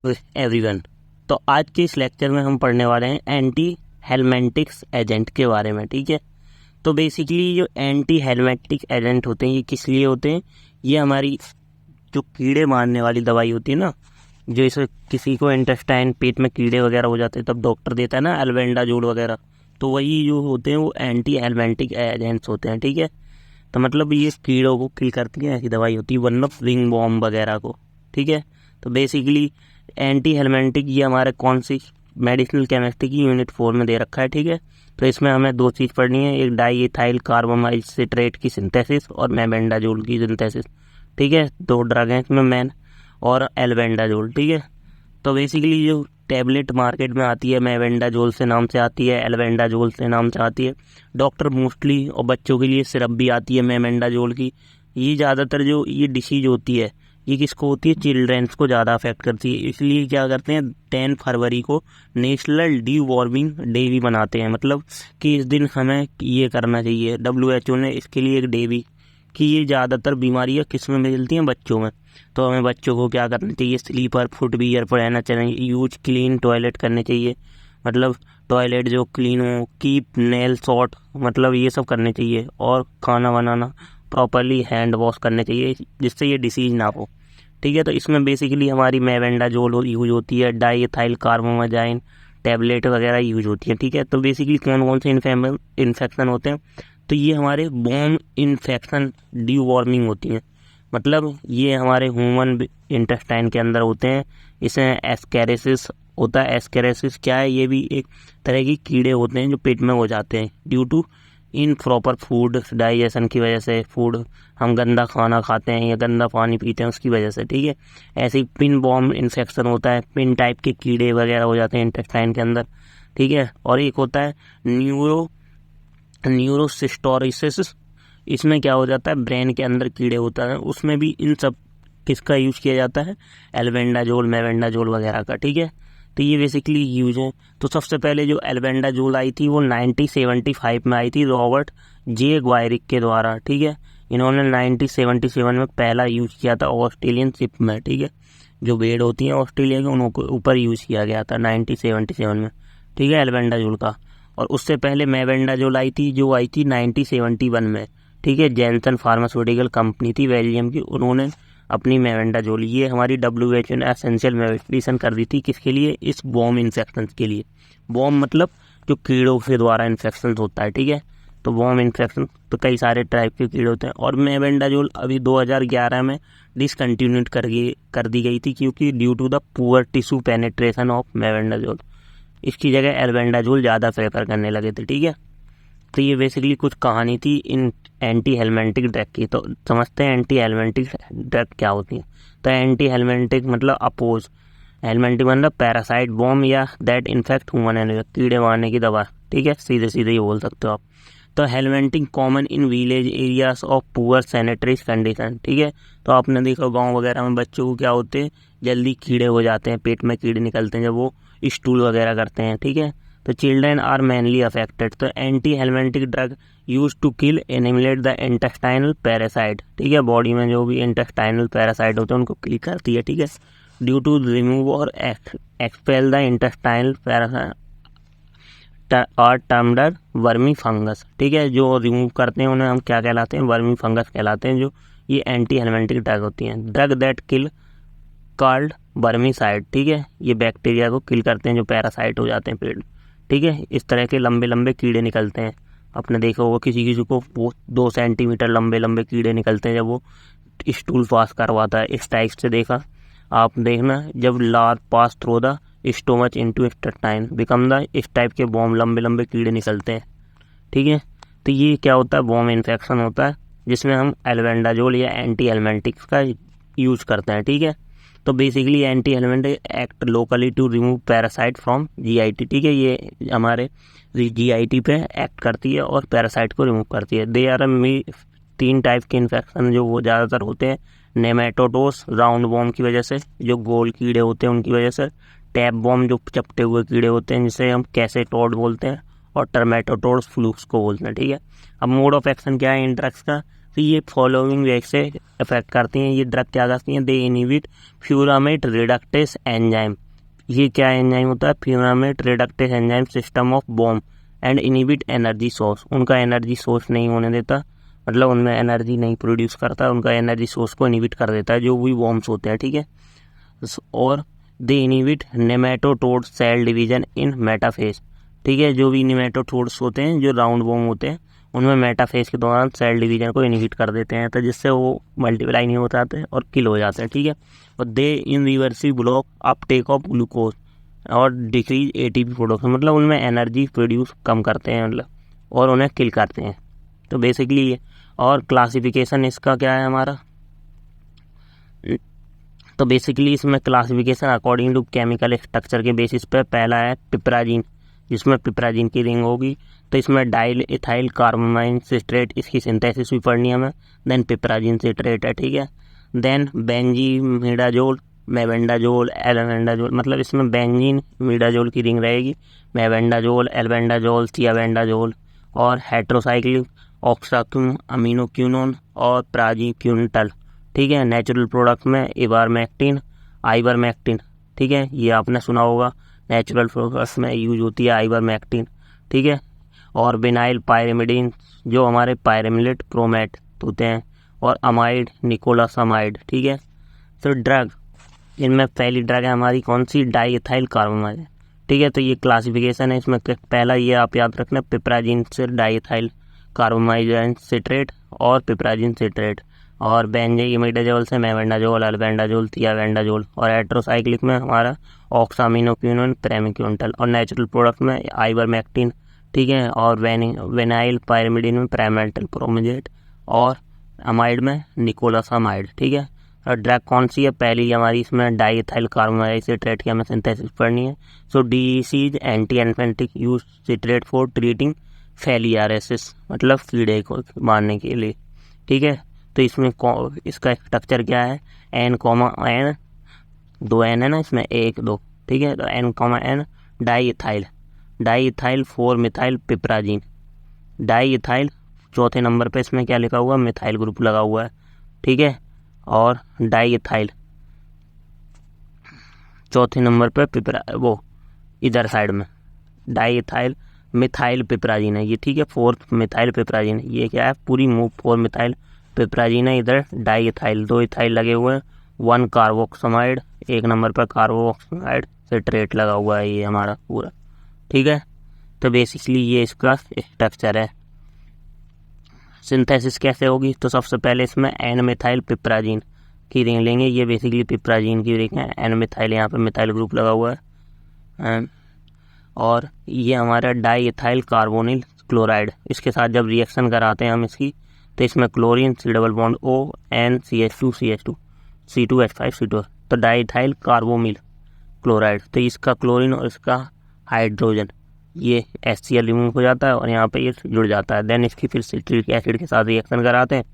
Everyone. तो आज के इस लेक्चर में हम पढ़ने वाले हैं एंटी हेलमेंटिक्स एजेंट के बारे में। ठीक है, तो बेसिकली जो एंटी हेलमेंटिक एजेंट होते हैं ये किस लिए होते हैं? ये हमारी जो कीड़े मारने वाली दवाई होती है ना, जो इसे किसी को इंटेस्टाइन पेट में कीड़े वगैरह हो जाते हैं तब डॉक्टर देता है ना एल्बेंडाजोल वगैरह, तो वही जो होते हैं वो एंटी हेलमेंटिक एजेंट्स होते हैं। ठीक है, तो मतलब ये कीड़ों को किल करती है, ऐसी दवाई होती है, वरना रिंग बॉम्ब वगैरह को। ठीक है, तो बेसिकली एंटी हेलमेंटिक ये हमारे कौन सी मेडिसिनल केमिस्ट्री की यूनिट 4 में दे रखा है। ठीक है, तो इसमें हमें दो चीज़ पढ़नी है, एक डाईएथाइल कार्बामाइल सिट्रेट की सिंथेसिस और मेबेंडाजोल की सिंथेसिस। ठीक है, दो ड्रग हैं इसमें मैन और एल्बेंडाजोल। ठीक है, तो बेसिकली जो टैबलेट मार्केट में आती है मेबेंडाजोल से नाम से आती है, एल्बेंडाजोल से नाम से आती है। डॉक्टर मोस्टली और बच्चों के लिए सिरप भी आती है मेबेंडाजोल की। ये ज़्यादातर जो ये डिसीज होती है ये किसको होती है? चिल्ड्रेंस को ज़्यादा अफेक्ट करती है। इसलिए क्या करते हैं 10 फरवरी को नेशनल डी वॉर्मिंग डे भी मनाते हैं, मतलब कि इस दिन हमें ये करना चाहिए। WHO ने इसके लिए एक डे भी कि ये ज़्यादातर बीमारियाँ किस में मिलती हैं? बच्चों में। तो हमें बच्चों को क्या करना चाहिए? स्लीपर फुटवियर पहनना चाहिए, यूज क्लीन टॉयलेट करने चाहिए, मतलब टॉयलेट जो क्लीन हो, कीप नेल शॉर्ट, मतलब ये सब करने चाहिए। और खाना बनाना प्रॉपरली हैंड वॉश करने चाहिए जिससे ये डिसीज ना हो। ठीक है, तो इसमें बेसिकली हमारी मेबेंडाजोल यूज होती है, डाईएथाइल कार्बामाइल टैबलेट वगैरह यूज होती है। ठीक है, तो बेसिकली कौन कौन से इन्फेक्शन होते हैं? तो ये हमारे बोन इन्फेक्शन डी वॉर्मिंग होती हैं, मतलब ये हमारे ह्यूमन इंटेस्टाइन के अंदर होते हैं। इसमें एस्केरेसिस होता है। एस्केरेसिस क्या है? ये भी एक तरह की कीड़े होते हैं जो पेट में हो जाते हैं due to improper food digestion की वजह से। फूड हम गंदा खाना खाते हैं या गंदा पानी पीते हैं उसकी वजह से। ठीक है, ऐसे ही पिन बॉम्ब इन्फेक्शन होता है, पिन टाइप के कीड़े वगैरह हो जाते हैं इंटेस्टाइन के अंदर। ठीक है, और एक होता है न्यूरोसिस्टोरिसिस। इसमें क्या हो जाता है? ब्रेन के अंदर कीड़े होता है, उसमें भी इन सब किसका यूज किया जाता है? एल्बेंडाजोल मेबेंडाजोल वगैरह का। ठीक है, तो ये बेसिकली यूज है। तो सबसे पहले जो एल्बेंडाजोल आई थी वो 1975 में आई थी रॉबर्ट जे ग्वायरिक के द्वारा। ठीक है, इन्होंने 1977 में पहला यूज किया था ऑस्ट्रेलियन शिप में। ठीक है, जो भेड़ होती हैं ऑस्ट्रेलिया के उनको ऊपर यूज किया गया था 1977 में। ठीक है, एल्बेंडाजोल का। और उससे पहले मेबेंडाजोल आई थी जो आई थी 1971 में। ठीक है, जैनसन फार्मास्यूटिकल कंपनी थी बेल्जियम की, उन्होंने अपनी मेबेंडाजोल ये हमारी WHO ने एसेंशियल मेडिसिन कर दी थी। किसके लिए? इस बॉम इन्फेक्शन के लिए। बॉम मतलब जो कीड़ों के द्वारा इन्फेक्शन होता है। ठीक है, तो बॉम इन्फेक्शन तो कई सारे टाइप के कीड़े होते हैं। और मेबेंडाजोल अभी 2011 में डिसकंटिन्यूड कर दी गई थी क्योंकि due to the poor tissue penetration of mebendazole इसकी जगह एल्बेंडाजोल ज़्यादा प्रेफर करने लगे थे। ठीक है, तो ये बेसिकली कुछ कहानी थी इन एंटी हेलमेंटिक ड्रग की। तो समझते हैं एंटी हेलमेंटिक ड्रग क्या होती है। तो एंटी हेलमेंटिक मतलब अपोज, हेलमेंटिक मतलब पैरासाइट बॉम्ब या दैट इन्फेक्ट ह्यूमन एनिमल, कीड़े मारने की दवा। ठीक है, सीधे सीधे ये बोल सकते हो आप। तो helminthic common in village areas of poor sanitary condition. ठीक है, तो आपने देखा गांव वगैरह में बच्चों को क्या होते हैं? जल्दी कीड़े हो जाते हैं, पेट में कीड़े निकलते हैं जब वो स्टूल वगैरह करते हैं। ठीक है, तो चिल्ड्रेन आर मेनली अफेक्टेड। तो anti helminthic drug use to kill एनिमिलेट द इंटेस्टाइनल पैरासाइट। ठीक है, बॉडी में जो भी इंटेस्टाइनल पैरासाइट होते हैं उनको किल करती है। ठीक है, ड्यू टू रिमूव और एक्सपेल द इंटेस्टाइनल पैरासाइट और टर्म्ड वर्मी फंगस। ठीक है, जो रिमूव करते हैं उन्हें हम क्या कहलाते हैं? वर्मी फंगस कहलाते हैं, जो ये एंटी हेलमेंटिक ड्रग होती हैं। Drug that kill called vermicide. ठीक है, ये बैक्टीरिया को किल करते हैं जो पैरासाइट हो जाते हैं पेट। ठीक है, इस तरह के लंबे लंबे कीड़े निकलते हैं। आपने देखा होगा किसी किसी को वो 2 सेंटीमीटर लंबे लंबे कीड़े निकलते हैं जब वो स्टूल पास करवाता है। इस टाइप से देखा आप देखना, जब लार pass through the stomach into intestine become the, इस टाइप के बॉम्ब लंबे लंबे कीड़े निकलते हैं। ठीक है, तो ये क्या होता है? बॉम्ब इन्फेक्शन होता है जिसमें हम एल्बेंडाजोल या एंटी हेलमेंटिक्स का यूज करते हैं। ठीक है, तो basically anti helminthic act locally to remove parasite from GIT। ठीक है, ये हमारे GIT पे एक्ट करती है और पैरासाइट को रिमूव करती है। दे आर 3 टाइप के इन्फेक्शन जो वो ज़्यादातर होते हैं। नेमेटोडोस राउंड बॉम्ब की वजह से, जो गोल कीड़े होते हैं उनकी वजह से। टैप बॉम्ब जो चपटे हुए कीड़े होते हैं जिसे हम कैसेटोड बोलते हैं। और टर्मेटोडोस फ्लूक्स को बोलते हैं। ठीक है, अब मोड ऑफ एक्शन क्या है इन ड्रग्स का? तो ये फॉलोइंग वे से इफेक्ट करती हैं। ये ड्रग क्या करती हैं, they inhibit fumarate reductase enzyme. ये क्या एंजाइम होता है, fumarate reductase enzyme system of bomb and inhibit energy source. उनका एनर्जी सोर्स नहीं होने देता, मतलब उनमें एनर्जी नहीं प्रोड्यूस करता, उनका एनर्जी सोर्स को इनहिबिट कर देता है, जो भी बॉम्ब्स होते हैं, ठीक है। और they inhibit nematode cell division in metaphase, ठीक है। जो भी नेमेटोटोड्स होते हैं, जो राउंड बॉम्ब होते हैं, उनमें मेटाफेज के दौरान सेल डिवीजन को इनहिबिट कर देते हैं, तो जिससे वो मल्टीप्लाई नहीं हो जाते और किल हो जाते हैं, ठीक है। और दे इन रिवर्सिव ब्लॉक अपटेक ऑफ ग्लूकोज और डिक्रीज एटीपी प्रोडक्शन, मतलब उनमें एनर्जी प्रोड्यूस कम करते हैं, मतलब और उन्हें किल करते हैं। तो बेसिकली ये, और क्लासिफिकेशन इसका क्या है हमारा, तो बेसिकली इसमें classification according to chemical structure के बेसिस पे पहला है पिपराजीन, जिसमें पिपराजीन की रिंग होगी। तो इसमें डाइल इथाइल कार्बामाइन सिट्रेट, इसकी सिंथेसिस भी पढ़नी है हमें। देन पिपराजीन सिट्रेट है, ठीक है। देन बेंजीमिडाजोल, मेबेंडाजोल, एल्बेंडाजोल, मतलब इसमें बेंजीमिडाजोल की रिंग रहेगी, मेबेंडाजोल, एल्बेंडाजोल, थियाबेंडाजोल और हेट्रोसाइक्लिक ऑक्साक्यूम अमीनोक्यूनोन और प्राजीक्यूंटल, ठीक है। नेचुरल प्रोडक्ट में इबारमेक्टिन, आइबरमेक्टिन, ठीक है, ये आपने सुना होगा, नेचुरल प्रोडक्ट्स में यूज होती है आइबरमेक्टिन, ठीक है। और बिनाइल पायरिमिडीन, जो हमारे पायरिमिलेट प्रोमेट होते हैं, और अमाइड निकोलासामाइड, ठीक है। तो ड्रग, इनमें पहली ड्रग है हमारी कौन सी, डाईइथाइल कार्बामाइड, ठीक है। तो ये क्लासिफिकेशन है इसमें, पहला ये आप याद रखना, पिपराजीन से डाईइथाइल कार्बामाइड सिट्रेट और पिपराजीन सिट्रेट, और बेंजीमिडाजोल से मेबेंडाजोल, अल्बेंडाजोल, थियाबेंडाजोल, और हेट्रोसाइक्लिक में हमारा ऑक्सामिनोक्यूनोन, प्रेमिक्यूंटल, और नेचुरल प्रोडक्ट में आइबरमेक्टिन, ठीक है। और वेनाइल पायरिमिडीन में प्रेमेंटल प्रोमेजेट, और अमाइड में निकोलासामाइड, ठीक है। और ड्रग कौन सी है, पहली हमारी इसमें डाईइथाइल कार्बामाइड सिट्रेट की हमें सिंथेसिस पढ़नी है। So DEC is anti helminthic use citrate for treating filariasis, मतलब कीड़े को मारने के लिए, ठीक है। तो इसमें इसका स्ट्रक्चर क्या है, N, N, 2 N है ना इसमें, 1 2, ठीक है। तो N, N diethyl 4 methyl piperazine, diethyl चौथे नंबर पे इसमें क्या लिखा हुआ, मिथाइल ग्रुप लगा हुआ है, ठीक है। और डाईइथाइल चौथे नंबर पे वो इधर साइड में डाईइथाइल मिथाइल पिपराजीन है ये, ठीक है। 4 मिथाइल पिपराजीन, ये क्या है, पूरी 4 मिथाइल पिपराजीन है। इधर डाईइथाइल 2 इथाइल लगे हुए हैं, 1 कार्बोक्सामाइड, 1 नंबर पर कार्बोक्सामाइड सिट्रेट लगा हुआ है ये हमारा पूरा, ठीक है। तो बेसिकली ये इसका स्ट्रक्चर है। सिंथेसिस कैसे होगी, तो सबसे पहले इसमें एन मिथाइल पिपराजीन की रिंग लेंगे, ये बेसिकली पिपराजीन की रिंग है, एन मिथाइल, यहाँ पे मिथाइल ग्रुप लगा हुआ है। और ये हमारा डाईइथाइल कार्बोनिल क्लोराइड, इसके साथ जब रिएक्शन कराते हैं हम इसकी, तो इसमें chlorine C double bond O N CH2 CH2 C2H5 C2, तो डाईइथाइल कार्बोमिल क्लोराइड, तो इसका क्लोरीन और इसका हाइड्रोजन, ये HCl रिमूव हो जाता है और यहाँ पे ये जुड़ जाता है। देन इसकी फिर सिट्रिक एसिड के साथ रिएक्शन कराते हैं,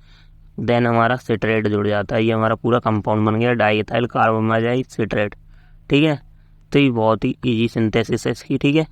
देन हमारा सिट्रेट जुड़ जाता है, ये हमारा पूरा कंपाउंड बन गया डाईइथाइल कार्बोमाइड सिट्रेट, ठीक है। तो ये बहुत ही ईजी सिंथेसिस है इसकी, ठीक है।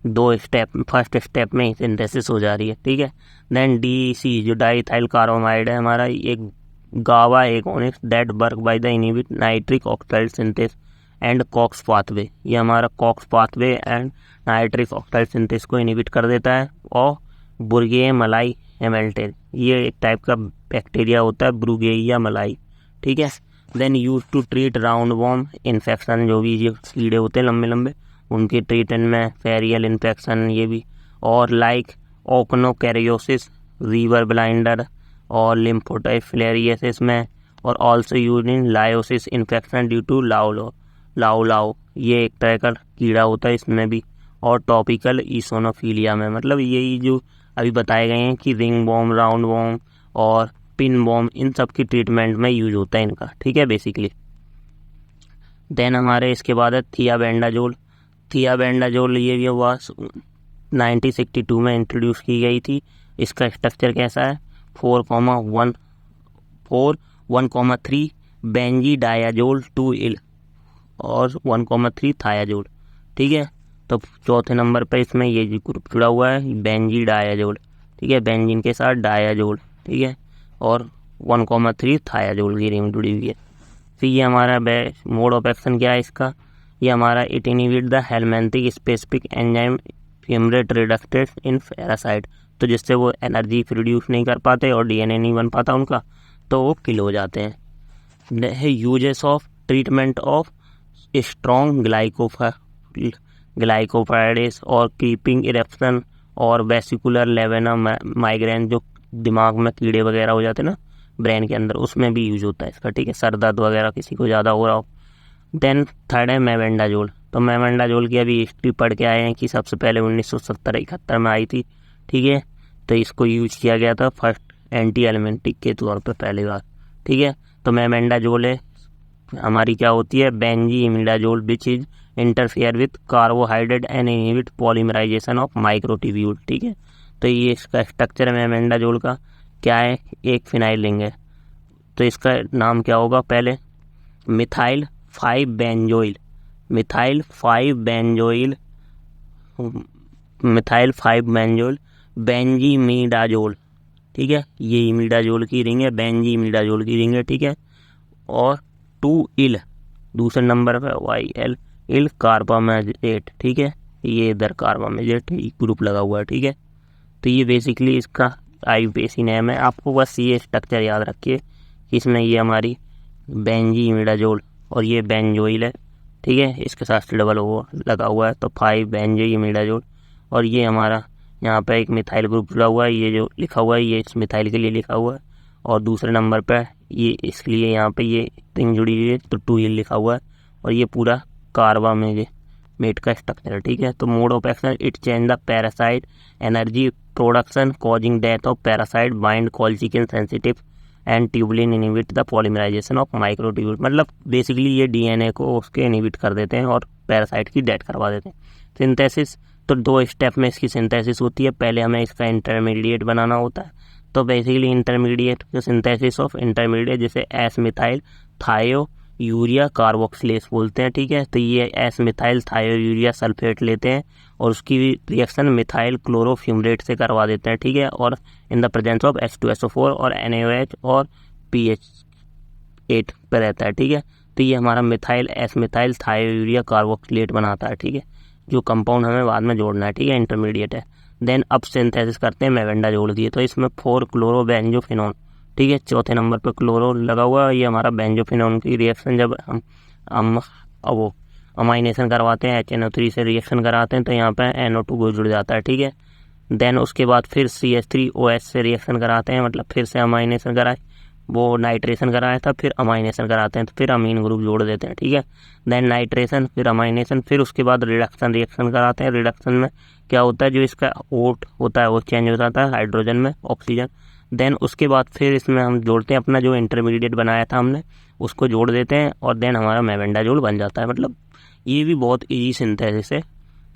2 स्टेप, फर्स्ट स्टेप में ही सिंथेसिस हो जा रही है, ठीक है। देन DEC जो डाईइथाइल कार्बामाइड है हमारा, एक गावा एक ओनिक्स that work by the inhibit nitric oxide synthase and COX pathway, ये हमारा COX pathway and nitric oxide synthase को इनहिबिट कर देता है। और बुर्गेया मलाई हेमेल्टेन, ये एक टाइप का बैक्टीरिया होता है, ब्रुगेया मलाई, ठीक है। Then use to treat roundworm infection, जो भी ये कीड़े होते हैं लंबे लंबे, उनके ट्रीटमेंट में फेरियल इन्फेक्शन ये भी, और लाइक ओकनोकैरियोसिस, रिवर ब्लाइंडर और लिम्फोटाइफिलेरियोसिस में, और also use in loiasis infection due to loa, ये एक तरह का कीड़ा होता है इसमें भी, और टॉपिकल ईसोनोफिलिया में, मतलब यही जो अभी बताए गए हैं कि रिंग बॉम्ब, राउंड बॉम्ब और पिन बॉम्ब, इन सब की ट्रीटमेंट में यूज होता है इनका, ठीक है बेसिकली। देन हमारे इसके बाद है थियाबेंडाजोल, ये भी हुआ 1962 में इंट्रोड्यूस की गई थी। इसका स्ट्रक्चर कैसा है, 4,1,3 बेंजीडायाजोल 2 और 1,3 थायाजोल, ठीक है। तो चौथे नंबर पर इसमें ये ग्रुप जुड़ा हुआ है बेंजीडायाजोल, ठीक है, बेंजीन के साथ डायाजोल, ठीक है। और 1,3 थायाजोल की रिंग जुड़ी हुई है। फिर ये हमारा मोड ऑफ एक्शन क्या है इसका, ये हमारा it inhibit the helminthic specific enzyme fumarate reductase in parasite, तो जिससे वो एनर्जी प्रोड्यूस नहीं कर पाते और डीएनए नहीं बन पाता उनका, तो वो किल हो जाते हैं। Uses of treatment of strongyloidiasis और क्रीपिंग इरेप्शन और वेसिकुलर लेवेना माइग्रेन, जो दिमाग में कीड़े वगैरह हो जाते हैं ना ब्रेन के अंदर, उसमें भी यूज होता है इसका, ठीक है, सर दर्द वगैरह किसी को ज़्यादा हो रहा हो। देन थर्ड है मेबेंडाजोल। तो मेबेंडाजोल की अभी हिस्ट्री पढ़ के आए हैं कि सबसे पहले 1970-71 में आई थी, ठीक है। तो इसको यूज किया गया था फर्स्ट एंटी एलिमेंटिक के तौर पर पहली बार, ठीक है। तो मेबेंडाजोल है हमारी क्या होती है, benzimidazole which is interfere with carbohydrate and inhibit polymerization of microtubule, ठीक है। तो ये इसका स्ट्रक्चर है मेबेंडाजोल का, क्या है, एक फिनाइल रिंग है। तो इसका नाम क्या होगा, पहले मिथाइल 5-बेंजोइल, मिथाइल 5-बेंजोइल बेंजीमिडाजोल, ठीक है। ये इमिडाजोल की रिंग है, बेंजीमिडाजोल की रिंग है, ठीक है। और 2 दूसरे नंबर पर YL इल कार्बामेजेट, ठीक है। ये इधर कार्बामेजेट ग्रुप लगा हुआ है, ठीक है। तो ये बेसिकली इसका IUPAC नेम है। आपको बस ये स्ट्रक्चर याद रखिए कि इसमें ये हमारी बेंजीमिडाजोल और ये बेंजोइल है, ठीक है, इसके साथ डबल O लगा हुआ है, तो 5-बेंजीमिडाजोल। और ये हमारा यहाँ पे एक मिथाइल ग्रुप जुड़ा हुआ है, ये जो लिखा हुआ है ये इस मिथाइल के लिए लिखा हुआ है, और दूसरे नंबर पे ये इसलिए यहाँ पे ये रिंग जुड़ी हुई है, तो 2 लिखा हुआ है, और ये पूरा कार्बामेट का स्ट्रक्चर है, ठीक है। तो mode of action, it change the parasite energy production causing death of parasite, bind colchicine sensitive and tubulin inhibit the polymerization of microtubule, मतलब बेसिकली ये डीएनए को उसके इनहिबिट कर देते हैं और पैरासाइट की डेथ करवा देते हैं। सिंथेसिस, तो 2 स्टेप में इसकी सिंथेसिस होती है। पहले हमें इसका इंटरमीडिएट बनाना होता है, तो बेसिकली इंटरमीडिएट जो सिंथेसिस ऑफ इंटरमीडिएट, जैसे एस मिथाइल थायो यूरिया कार्बोक्सिलेस बोलते हैं, ठीक है। तो ये एस मिथाइल थायो यूरिया सल्फेट लेते हैं और उसकी रिएक्शन मिथाइल क्लोरोफ्यूमरेट से करवा देते हैं, ठीक है। और in the presence of H2SO4 और NaOH और pH 8 पर रहता है, ठीक है। तो ये हमारा मिथाइल एस मिथाइल थायो यूरिया कार्बोक्सिलेट बनाता है, ठीक है, जो कंपाउंड हमें बाद में जोड़ना है, ठीक है, इंटरमीडिएट है। देन अब सिंथेसिस करते हैं मेबेंडाजोल की, तो इसमें 4-क्लोरोबेंजोफिनोन, ठीक है, चौथे नंबर पर क्लोरो लगा हुआ है। ये हमारा बेंजोफिनोन की रिएक्शन जब हम वो अमाइनेशन करवाते हैं, HNO3 से रिएक्शन कराते हैं, तो यहाँ पे NO2 जुड़ जाता है, ठीक है। देन उसके बाद फिर CH3OH से रिएक्शन कराते हैं, मतलब फिर से अमाइनेशन कराए, वो नाइट्रेशन कराया था, फिर अमाइनेशन कराते हैं, तो फिर अमीन ग्रुप जोड़ देते हैं, ठीक है। देन नाइट्रेशन, फिर अमाइनेशन, फिर उसके बाद रिडक्शन रिएक्शन कराते हैं। रिडक्शन में क्या होता है, जो इसका ओट होता है वो चेंज हो जाता है हाइड्रोजन में ऑक्सीजन। देन उसके बाद फिर इसमें हम जोड़ते हैं अपना जो इंटरमीडिएट बनाया था हमने, उसको जोड़ देते हैं, और देन हमारा मेबेंडाजोल बन जाता है। मतलब ये भी बहुत ईजी सिंथेसिस है,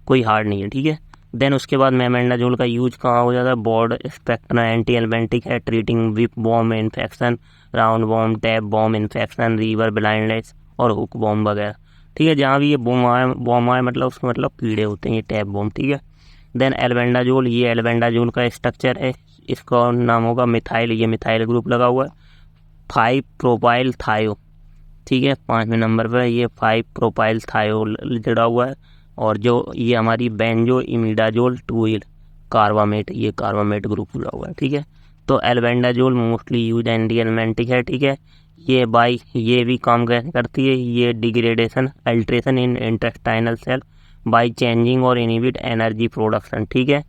कोई हार्ड नहीं है, ठीक है। देन उसके बाद मेबेंडाजोल का यूज कहाँ हो जाता है, ब्रॉड स्पेक्ट्रम एंटी एल्मेंटिक है, treating whip bomb infection, round bomb, tap bomb infection, river blindness और हुक बॉम्ब वगैरह, ठीक है। जहाँ भी ये बॉम्ब आए मतलब उसमें मतलब कीड़े होते हैं, ये टैप बॉम्ब, ठीक है। देन एल्बेंडाजोल, ये एल्बेंडाजोल का स्ट्रक्चर है, इसका नाम होगा मिथाइल, ये मिथाइल ग्रुप लगा हुआ है, 5-प्रोपाइल थायो, ठीक है, 5वें नंबर पर ये 5-प्रोपाइल थायो जुड़ा हुआ है। और जो ये हमारी बेंजो इमिडाजोल 2 कार्बामेट, ये कार्बामेट ग्रुप जुड़ा हुआ है, ठीक है। तो albendazole mostly use anti helminthic है, ठीक है। ये भी काम करती है, ये degradation alteration in intestinal cell by changing और इनहिबिट एनर्जी प्रोडक्शन, ठीक है।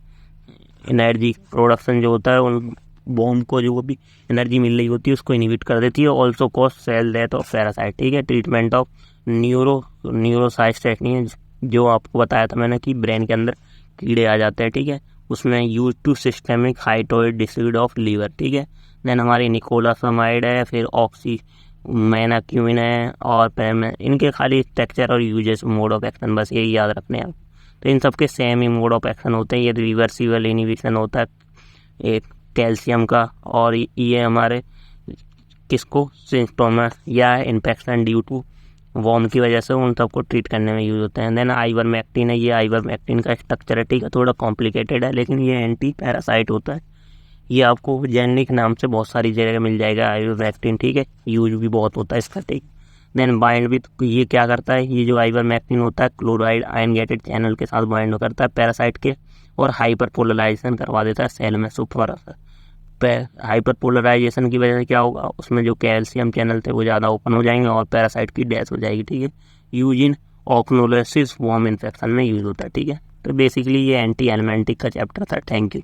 एनर्जी प्रोडक्शन जो होता है उन बॉम्ब को जो भी एनर्जी मिल रही होती है उसको इनहिबिट कर देती है। Also cause cell death of parasite, ठीक है। ट्रीटमेंट ऑफ न्यूरोसाइटोटॉक्सिन, जो आपको बताया था मैंने कि ब्रेन के अंदर कीड़े आ जाते हैं, ठीक है, उसमें use to systemic hydatid disease of liver, ठीक है। देन हमारी निकोलासामाइड है, फिर ऑक्सीमेनाक्यूमिन है, और इनके खाली स्ट्रक्चर और यूजेस मोड ऑफ एक्शन बस यही याद रखने हैं। तो इन सबके same he mode of action होते हैं, ये रिवर्सिबल इनहिबिशन होता है एक कैल्शियम का, और ये हमारे किसको सिम्टोम या इन्फेक्शन ड्यू टू वॉर्म की वजह से उन सबको ट्रीट करने में यूज़ होते हैं। देन आइवरमेक्टिन है, ये आइवरमेक्टिन का स्ट्रक्चर है, ठीक है, थोड़ा कॉम्प्लिकेटेड है, लेकिन ये एंटी पैरासाइट होता है, ये आपको जेनरिक नाम से बहुत सारी जगह मिल जाएगा आइवरमेक्टिन, ठीक है, यूज भी बहुत होता है इसका, ठीक। देन बाइंड भी, तो ये क्या करता है, ये जो आइवरमेक्टिन होता है क्लोराइड आयन गेटेड चैनल के साथ बाइंड करता है पैरासाइट के, और हाइपर पोलराइजेशन करवा देता है सेल में सुपर। हाइपर पोलराइजेशन की वजह से क्या होगा, उसमें जो कैल्शियम चैनल थे वो ज़्यादा ओपन हो जाएंगे और पैरासाइट की डेथ हो जाएगी, ठीक है। यूज इन ऑक्नोलोसिस वॉर्म इन्फेक्शन में यूज होता है, ठीक है। तो बेसिकली ये एंटी एलमेंटिक का चैप्टर था। Thank you.